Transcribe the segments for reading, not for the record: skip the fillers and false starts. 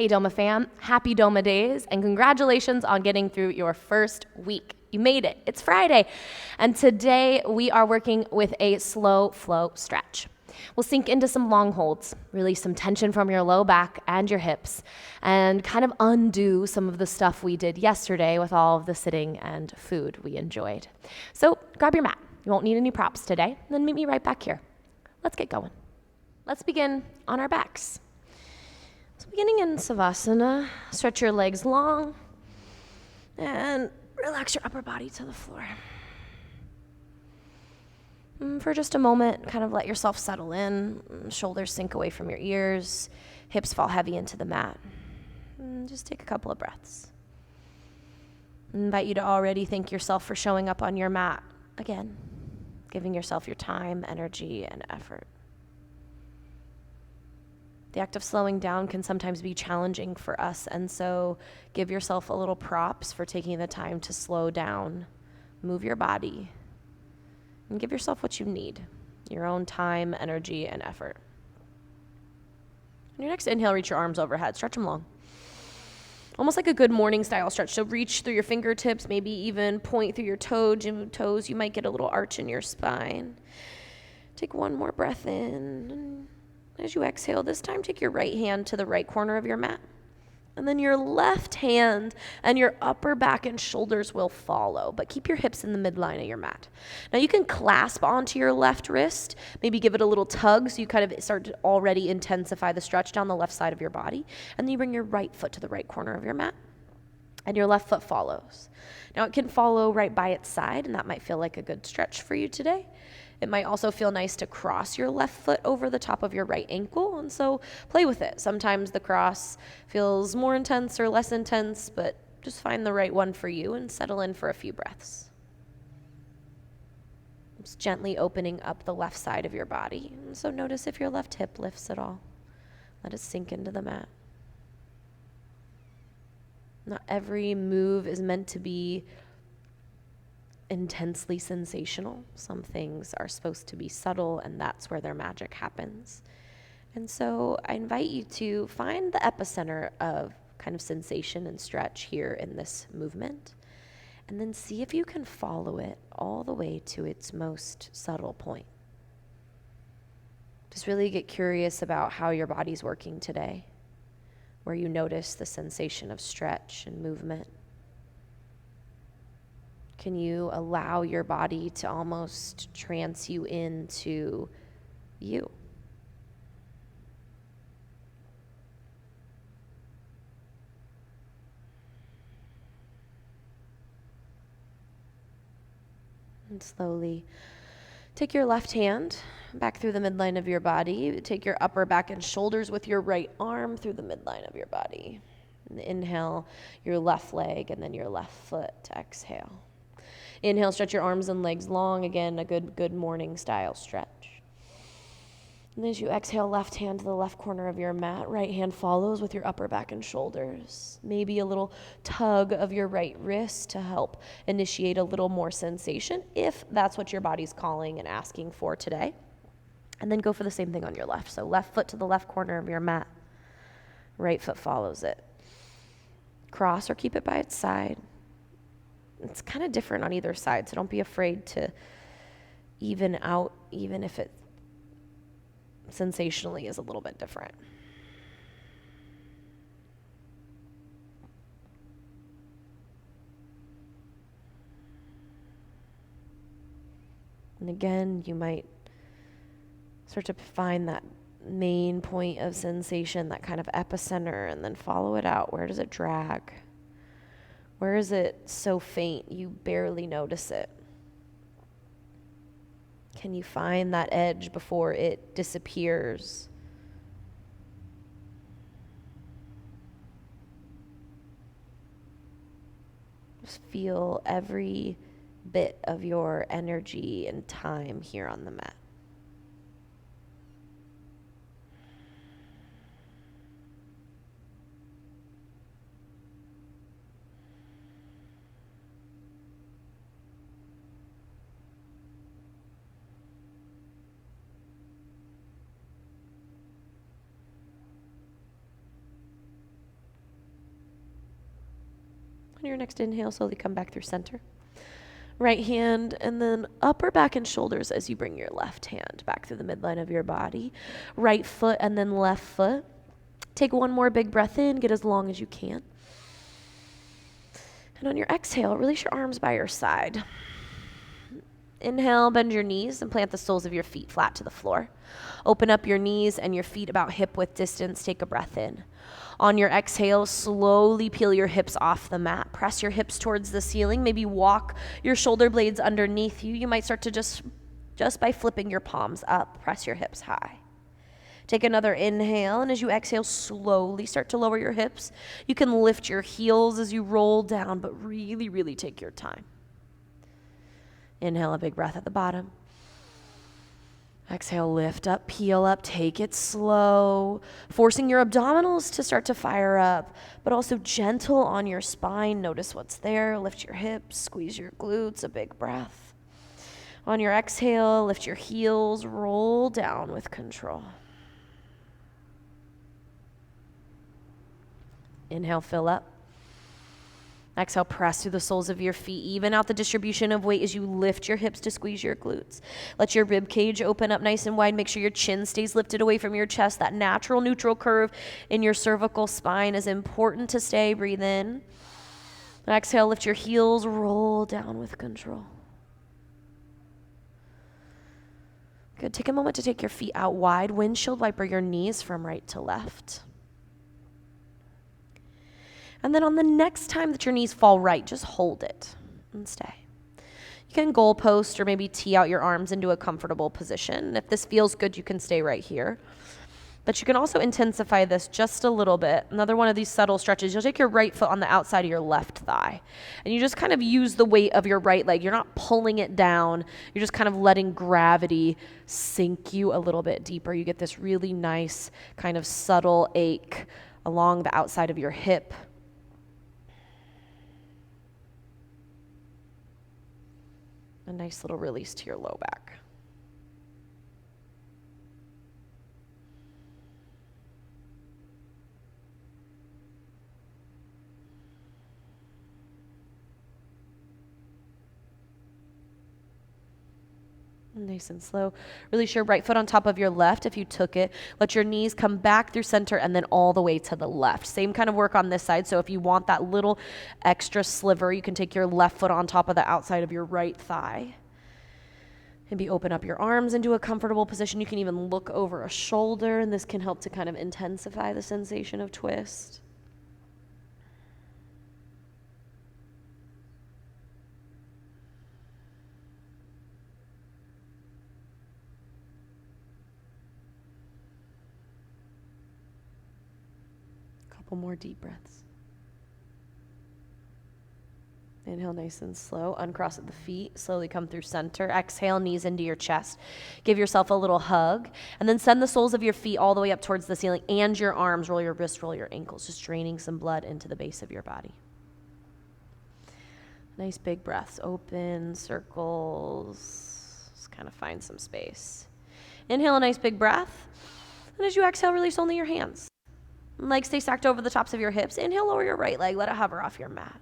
Hey Doma fam, happy Doma days, and congratulations on getting through your first week. You made it. It's Friday, and today we are working with a slow flow stretch. We'll sink into some long holds, release some tension from your low back and your hips, and kind of undo some of the stuff we did yesterday with all of the sitting and food we enjoyed. So grab your mat. You won't need any props today, and then meet me right back here. Let's get going. Let's begin on our backs. So beginning in Savasana, stretch your legs long and relax your upper body to the floor. For just a moment, kind of let yourself settle in, shoulders sink away from your ears, hips fall heavy into the mat. Just take a couple of breaths. I invite you to already thank yourself for showing up on your mat again, giving yourself your time, energy, and effort. The act of slowing down can sometimes be challenging for us, and so give yourself a little props for taking the time to slow down, move your body, and give yourself what you need, your own time, energy, and effort. On your next inhale, reach your arms overhead, stretch them long. Almost like a good morning style stretch. So reach through your fingertips, maybe even point through your toes. You might get a little arch in your spine. Take one more breath in. As you exhale, this time take your right hand to the right corner of your mat. And then your left hand and your upper back and shoulders will follow, but keep your hips in the midline of your mat. Now you can clasp onto your left wrist, maybe give it a little tug so you kind of start to already intensify the stretch down the left side of your body. And then you bring your right foot to the right corner of your mat, and your left foot follows. Now it can follow right by its side, and that might feel like a good stretch for you today. It might also feel nice to cross your left foot over the top of your right ankle, and so play with it. Sometimes the cross feels more intense or less intense, but just find the right one for you and settle in for a few breaths. Just gently opening up the left side of your body. And so notice if your left hip lifts at all. Let it sink into the mat. Not every move is meant to be intensely sensational. Some things are supposed to be subtle, and that's where their magic happens. And so I invite you to find the epicenter of kind of sensation and stretch here in this movement, and then see if you can follow it all the way to its most subtle point. Just really get curious about how your body's working today, where you notice the sensation of stretch and movement. Can you allow your body to almost trance you into you? And slowly take your left hand back through the midline of your body. Take your upper back and shoulders with your right arm through the midline of your body. And inhale your left leg and then your left foot to exhale. Inhale, stretch your arms and legs long. Again, a good morning style stretch. And as you exhale, left hand to the left corner of your mat. Right hand follows with your upper back and shoulders. Maybe a little tug of your right wrist to help initiate a little more sensation, if that's what your body's calling and asking for today. And then go for the same thing on your left. So left foot to the left corner of your mat. Right foot follows it. Cross or keep it by its side. It's kind of different on either side, so don't be afraid to even out, even if it sensationally is a little bit different. And again, you might start to find that main point of sensation, that kind of epicenter, and then follow it out. Where does it drag? Where is it so faint you barely notice it? Can you find that edge before it disappears? Just feel every bit of your energy and time here on the mat. On your next inhale, slowly come back through center. Right hand, and then upper back and shoulders as you bring your left hand back through the midline of your body. Right foot and then left foot. Take one more big breath in, get as long as you can. And on your exhale, release your arms by your side. Inhale, bend your knees and plant the soles of your feet flat to the floor. Open up your knees and your feet about hip-width distance. Take a breath in. On your exhale, slowly peel your hips off the mat. Press your hips towards the ceiling. Maybe walk your shoulder blades underneath you. You might start to just by flipping your palms up, press your hips high. Take another inhale, and as you exhale, slowly start to lower your hips. You can lift your heels as you roll down, but really, really take your time. Inhale, a big breath at the bottom. Exhale, lift up, peel up, take it slow, forcing your abdominals to start to fire up, but also gentle on your spine. Notice what's there. Lift your hips, squeeze your glutes, a big breath. On your exhale, lift your heels, roll down with control. Inhale, fill up. Exhale, press through the soles of your feet. Even out the distribution of weight as you lift your hips to squeeze your glutes. Let your rib cage open up nice and wide. Make sure your chin stays lifted away from your chest. That natural neutral curve in your cervical spine is important to stay. Breathe in. Exhale, lift your heels, roll down with control. Good. Take a moment to take your feet out wide. Windshield wiper your knees from right to left. And then on the next time that your knees fall right, just hold it and stay. You can goalpost or maybe tee out your arms into a comfortable position. If this feels good, you can stay right here. But you can also intensify this just a little bit. Another one of these subtle stretches, you'll take your right foot on the outside of your left thigh. And you just kind of use the weight of your right leg. You're not pulling it down. You're just kind of letting gravity sink you a little bit deeper. You get this really nice kind of subtle ache along the outside of your hip. A nice little release to your low back. Nice and slow. Release your right foot on top of your left if you took it. Let your knees come back through center and then all the way to the left. Same kind of work on this side. So if you want that little extra sliver, you can take your left foot on top of the outside of your right thigh. Maybe open up your arms into a comfortable position. You can even look over a shoulder, and this can help to kind of intensify the sensation of twist. Couple more deep breaths. Inhale nice and slow. Uncross at the feet. Slowly come through center. Exhale, knees into your chest. Give yourself a little hug. And then send the soles of your feet all the way up towards the ceiling and your arms. Roll your wrists, roll your ankles. Just draining some blood into the base of your body. Nice big breaths. Open, circles. Just kind of find some space. Inhale a nice big breath. And as you exhale, release only your hands. Legs stay stacked over the tops of your hips. Inhale, lower your right leg. Let it hover off your mat.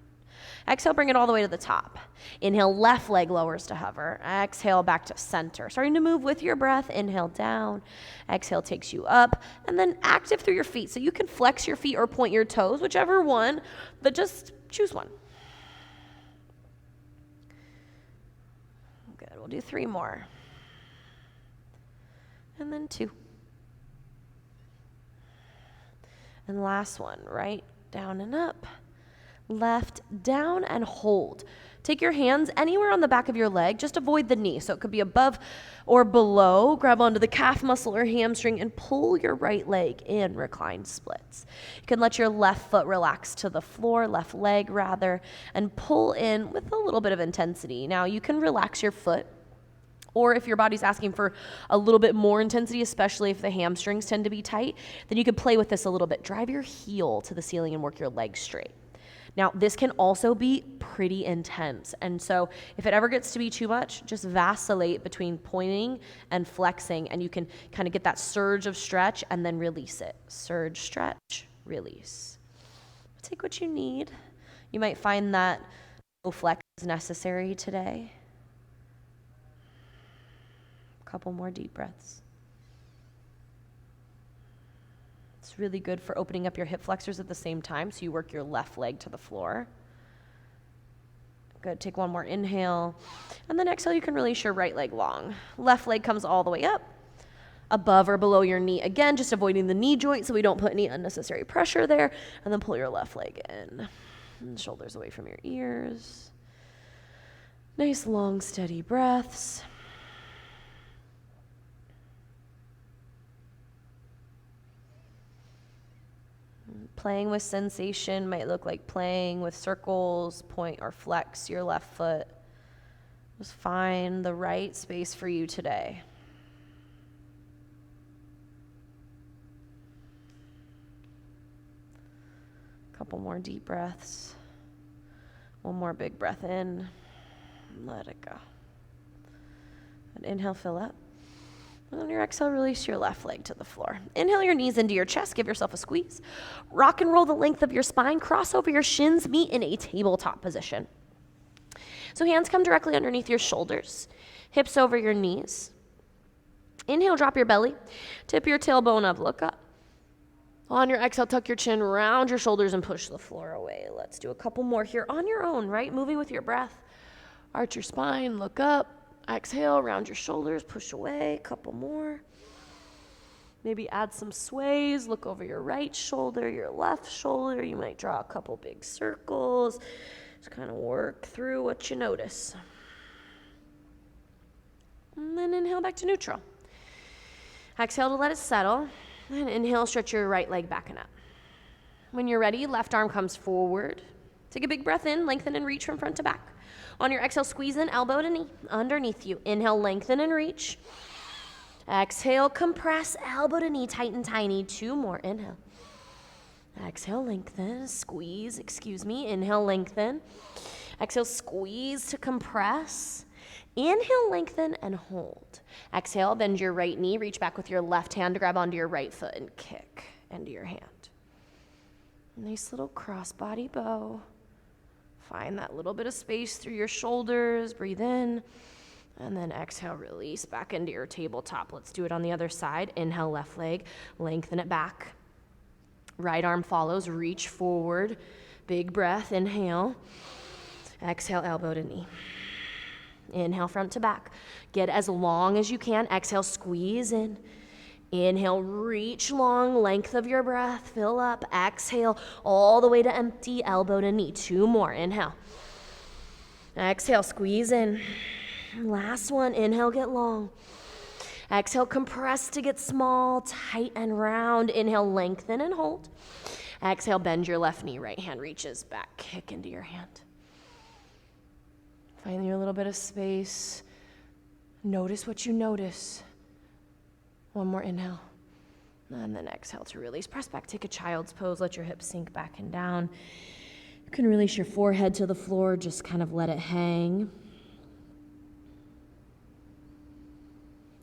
Exhale, bring it all the way to the top. Inhale, left leg lowers to hover. Exhale, back to center. Starting to move with your breath. Inhale, down. Exhale takes you up. And then active through your feet. So you can flex your feet or point your toes, whichever one, but just choose one. Good. We'll do 3 more. And then 2. And last one, right down and up. Left, down, and hold. Take your hands anywhere on the back of your leg. Just avoid the knee. So it could be above or below. Grab onto the calf muscle or hamstring and pull your right leg in, reclined splits. You can let your left foot relax to the floor, left leg rather, and pull in with a little bit of intensity. Now you can relax your foot, or if your body's asking for a little bit more intensity, especially if the hamstrings tend to be tight, then you could play with this a little bit. Drive your heel to the ceiling and work your legs straight. Now, this can also be pretty intense. And so if it ever gets to be too much, just vacillate between pointing and flexing, and you can kind of get that surge of stretch and then release it. Surge, stretch, release. Take what you need. You might find that no flex is necessary today. A couple more deep breaths. It's really good for opening up your hip flexors at the same time, so you work your left leg to the floor. Good, take one more inhale. And then exhale, you can release your right leg long. Left leg comes all the way up, above or below your knee. Again, just avoiding the knee joint so we don't put any unnecessary pressure there. And then pull your left leg in. And shoulders away from your ears. Nice, long, steady breaths. Playing with sensation might look like playing with circles, point or flex your left foot. Just find the right space for you today. Couple more deep breaths. One more big breath in. Let it go. And inhale, fill up. And on your exhale, release your left leg to the floor. Inhale your knees into your chest. Give yourself a squeeze. Rock and roll the length of your spine. Cross over your shins. Meet in a tabletop position. So hands come directly underneath your shoulders. Hips over your knees. Inhale, drop your belly. Tip your tailbone up. Look up. On your exhale, tuck your chin, round your shoulders, and push the floor away. Let's do a couple more here on your own, right? Moving with your breath. Arch your spine. Look up. Exhale, round your shoulders, push away, couple more. Maybe add some sways, look over your right shoulder, your left shoulder. You might draw a couple big circles. Just kind of work through what you notice. And then inhale back to neutral. Exhale to let it settle. And inhale, stretch your right leg back and up. When you're ready, left arm comes forward. Take a big breath in, lengthen and reach from front to back. On your exhale, squeeze in, elbow to knee, underneath you. Inhale, lengthen and reach. Exhale, compress, elbow to knee, tight and tiny. Two more, inhale. Exhale, lengthen, squeeze, Inhale, lengthen. Exhale, squeeze to compress. Inhale, lengthen, and hold. Exhale, bend your right knee, reach back with your left hand to grab onto your right foot and kick into your hand. Nice little crossbody bow. Find that little bit of space through your shoulders. Breathe in. And then exhale, release back into your tabletop. Let's do it on the other side. Inhale, left leg. Lengthen it back. Right arm follows. Reach forward. Big breath. Inhale. Exhale, elbow to knee. Inhale, front to back. Get as long as you can. Exhale, squeeze in. Inhale, reach long, length of your breath, fill up. Exhale, all the way to empty, elbow to knee. Two more, inhale. Exhale, squeeze in. Last one, inhale, get long. Exhale, compress to get small, tight and round. Inhale, lengthen and hold. Exhale, bend your left knee, right hand reaches back, kick into your hand. Find your little bit of space. Notice what you notice. One more inhale. And then exhale to release. Press back, take a child's pose. Let your hips sink back and down. You can release your forehead to the floor. Just kind of let it hang.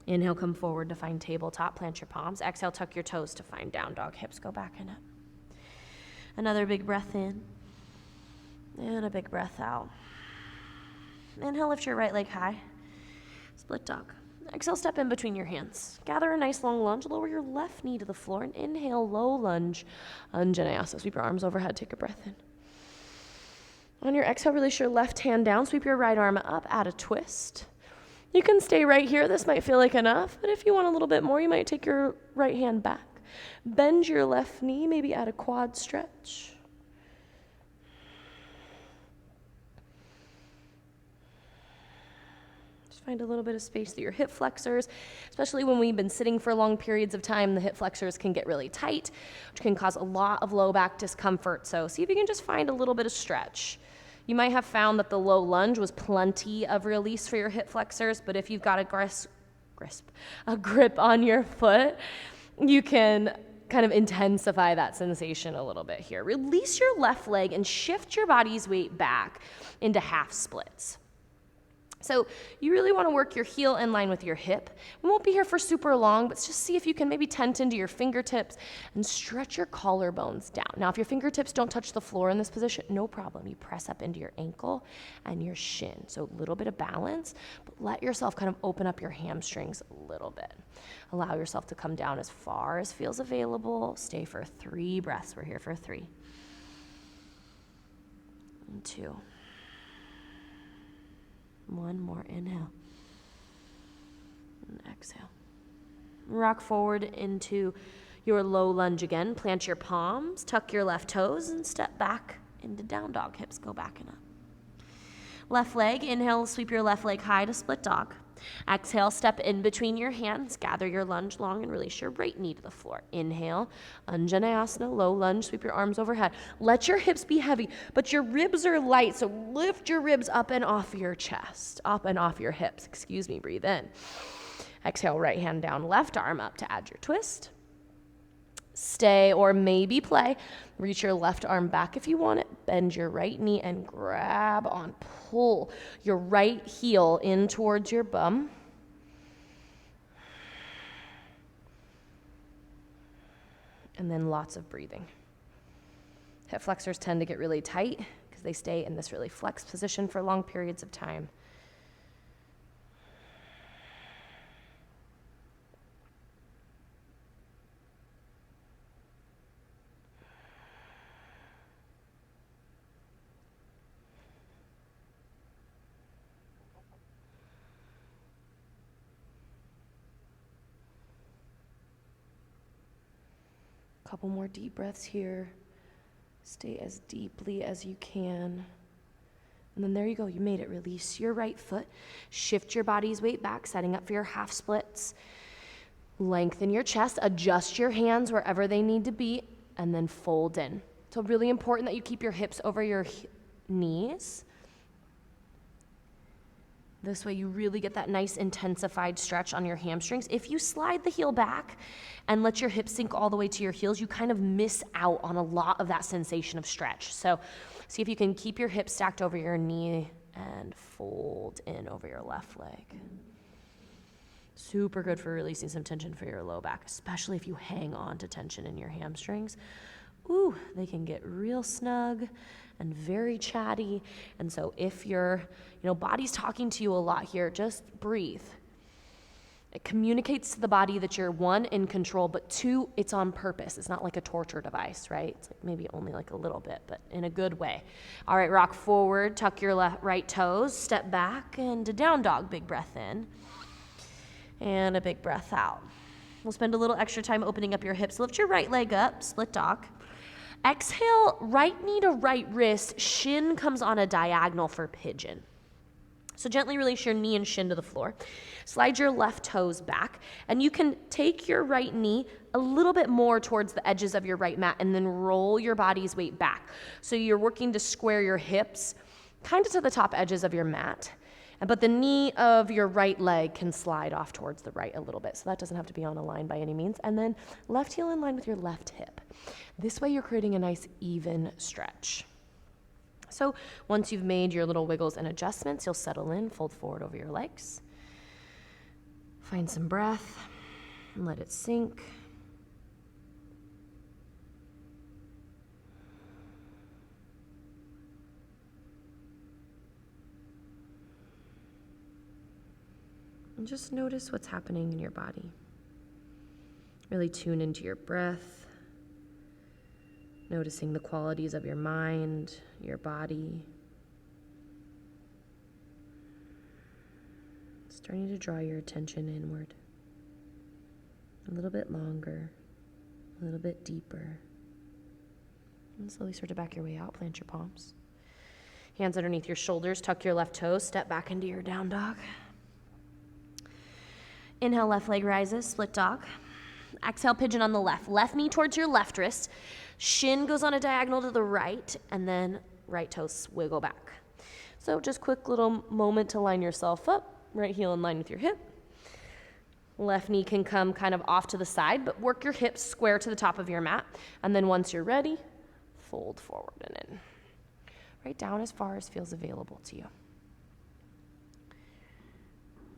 Inhale, come forward to find tabletop. Plant your palms. Exhale, tuck your toes to find down dog. Hips go back and up. Another big breath in. And a big breath out. Inhale, lift your right leg high. Split dog. Exhale, step in between your hands. Gather a nice long lunge. Lower your left knee to the floor and inhale, low lunge. Anjaneyasana. Sweep your arms overhead. Take a breath in. On your exhale, release your left hand down. Sweep your right arm up. Add a twist. You can stay right here. This might feel like enough, but if you want a little bit more, you might take your right hand back. Bend your left knee. Maybe add a quad stretch. Find a little bit of space through your hip flexors, especially when we've been sitting for long periods of time. The hip flexors can get really tight, which can cause a lot of low back discomfort. So see if you can just find a little bit of stretch. You might have found that the low lunge was plenty of release for your hip flexors, but if you've got a grip on your foot, you can kind of intensify that sensation a little bit here. Release your left leg and shift your body's weight back into half splits. So you really want to work your heel in line with your hip. We won't be here for super long, but just see if you can maybe tent into your fingertips and stretch your collarbones down. Now, if your fingertips don't touch the floor in this position, no problem. You press up into your ankle and your shin. So a little bit of balance, but let yourself kind of open up your hamstrings a little bit. Allow yourself to come down as far as feels available. Stay for 3 breaths. We're here for 3. And 2. 1 more, inhale and exhale. Rock forward into your low lunge again. Plant your palms, tuck your left toes, and step back into down dog. Hips go back and up. Left leg, inhale, sweep your left leg high to split dog. Exhale, step in between your hands, gather your lunge long and release your right knee to the floor. Inhale, Anjaneyasana, low lunge, sweep your arms overhead. Let your hips be heavy, but your ribs are light, so lift your ribs up and off your chest, up and off your hips. Breathe in. Exhale, right hand down, left arm up to add your twist. Stay or maybe play. Reach your left arm back if you want it. Bend your right knee and grab on. Pull your right heel in towards your bum. And then lots of breathing. Hip flexors tend to get really tight because they stay in this really flexed position for long periods of time. Couple more deep breaths here. Stay as deeply as you can. And then there you go, you made it. Release your right foot. Shift your body's weight back, setting up for your half splits. Lengthen your chest, adjust your hands wherever they need to be, and then fold in. So really important that you keep your hips over your knees. This way you really get that nice intensified stretch on your hamstrings. If you slide the heel back and let your hips sink all the way to your heels, you kind of miss out on a lot of that sensation of stretch. So see if you can keep your hips stacked over your knee and fold in over your left leg. Super good for releasing some tension for your low back, especially if you hang on to tension in your hamstrings. Ooh, they can get real snug and very chatty. And so if your body's talking to you a lot here, just breathe. It communicates to the body that you're, 1, in control, but 2, it's on purpose. It's not like a torture device, right? It's like maybe only like a little bit, but in a good way. All right, rock forward, tuck your right toes, step back into down dog. Big breath in and a big breath out. We'll spend a little extra time opening up your hips. Lift your right leg up, split dog. Exhale, right knee to right wrist, shin comes on a diagonal for pigeon. So gently release your knee and shin to the floor. Slide your left toes back, and you can take your right knee a little bit more towards the edges of your right mat and then roll your body's weight back. So you're working to square your hips kind of to the top edges of your mat. But the knee of your right leg can slide off towards the right a little bit. So that doesn't have to be on a line by any means. And then left heel in line with your left hip. This way you're creating a nice even stretch. So once you've made your little wiggles and adjustments, you'll settle in, fold forward over your legs. Find some breath and let it sink. And just notice what's happening in your body. Really tune into your breath, noticing the qualities of your mind, your body. Starting to draw your attention inward. A little bit longer, a little bit deeper. And slowly start to back your way out, plant your palms. Hands underneath your shoulders, tuck your left toes, step back into your down dog. Inhale, left leg rises, split dog. Exhale, pigeon on the left. Left knee towards your left wrist. Shin goes on a diagonal to the right, and then right toes wiggle back. So just quick little moment to line yourself up. Right heel in line with your hip. Left knee can come kind of off to the side, but work your hips square to the top of your mat. And then once you're ready, fold forward and in. Right down as far as feels available to you.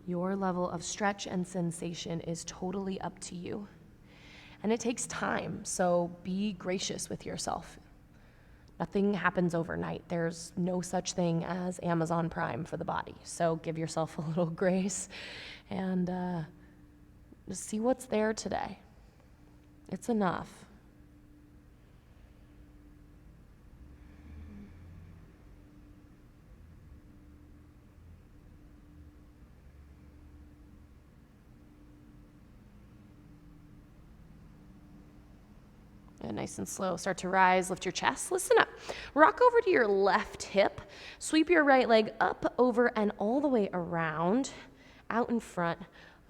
Your level of stretch and sensation is totally up to you. And it takes time, so be gracious with yourself. Nothing happens overnight. There's no such thing as Amazon Prime for the body. So give yourself a little grace and just see what's there today. It's enough. And nice and slow. Start to rise, lift your chest, listen up. Rock over to your left hip, sweep your right leg up, over, and all the way around, out in front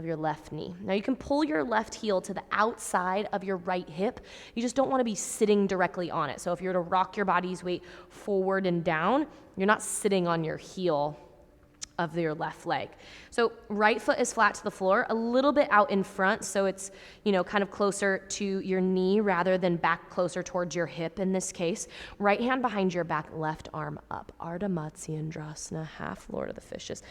of your left knee. Now you can pull your left heel to the outside of your right hip. You just don't want to be sitting directly on it. So if you're to rock your body's weight forward and down, you're not sitting on your heel of your left leg. So right foot is flat to the floor, a little bit out in front, so it's, kind of closer to your knee rather than back closer towards your hip in this case. Right hand behind your back, left arm up. Ardha Matsyendrasana, half Lord of the Fishes.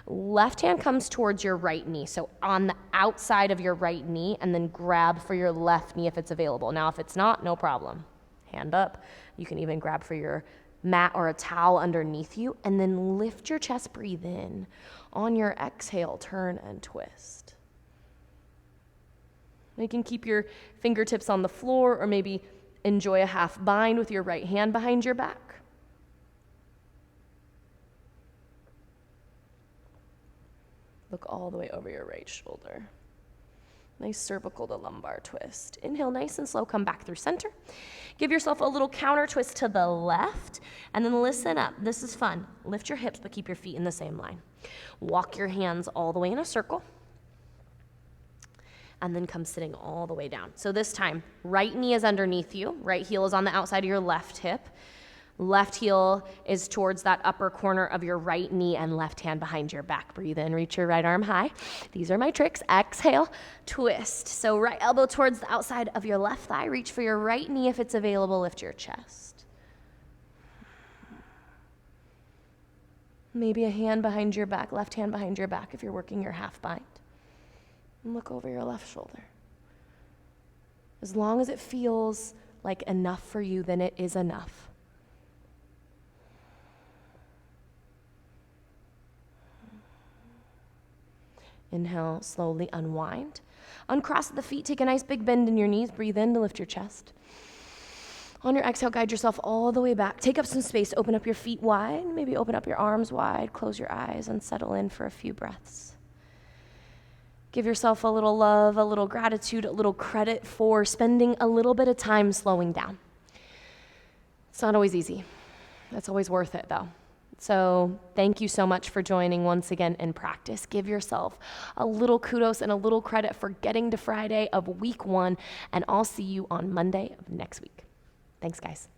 Left hand comes towards your right knee, so on the outside of your right knee, and then grab for your left knee if it's available. Now if it's not, no problem. Hand up. You can even grab for your mat or a towel underneath you, and then lift your chest, breathe in. On your exhale, turn and twist. You can keep your fingertips on the floor or maybe enjoy a half bind with your right hand behind your back. Look all the way over your right shoulder. Nice cervical to lumbar twist. Inhale nice and slow, come back through center. Give yourself a little counter twist to the left, and then listen up. This is fun. Lift your hips, but keep your feet in the same line. Walk your hands all the way in a circle, and then come sitting all the way down. So this time, right knee is underneath you. Right heel is on the outside of your left hip. Left heel is towards that upper corner of your right knee and left hand behind your back. Breathe in, reach your right arm high. These are my tricks. Exhale, twist. So right elbow towards the outside of your left thigh. Reach for your right knee if it's available. Lift your chest. Maybe a hand behind your back, left hand behind your back if you're working your half bind. And look over your left shoulder. As long as it feels like enough for you, then it is enough. Inhale, slowly unwind. Uncross the feet, take a nice big bend in your knees. Breathe in to lift your chest. On your exhale, guide yourself all the way back. Take up some space, open up your feet wide, maybe open up your arms wide, close your eyes, and settle in for a few breaths. Give yourself a little love, a little gratitude, a little credit for spending a little bit of time slowing down. It's not always easy. It's always worth it, though. So thank you so much for joining once again in practice. Give yourself a little kudos and a little credit for getting to Friday of week 1, and I'll see you on Monday of next week. Thanks, guys.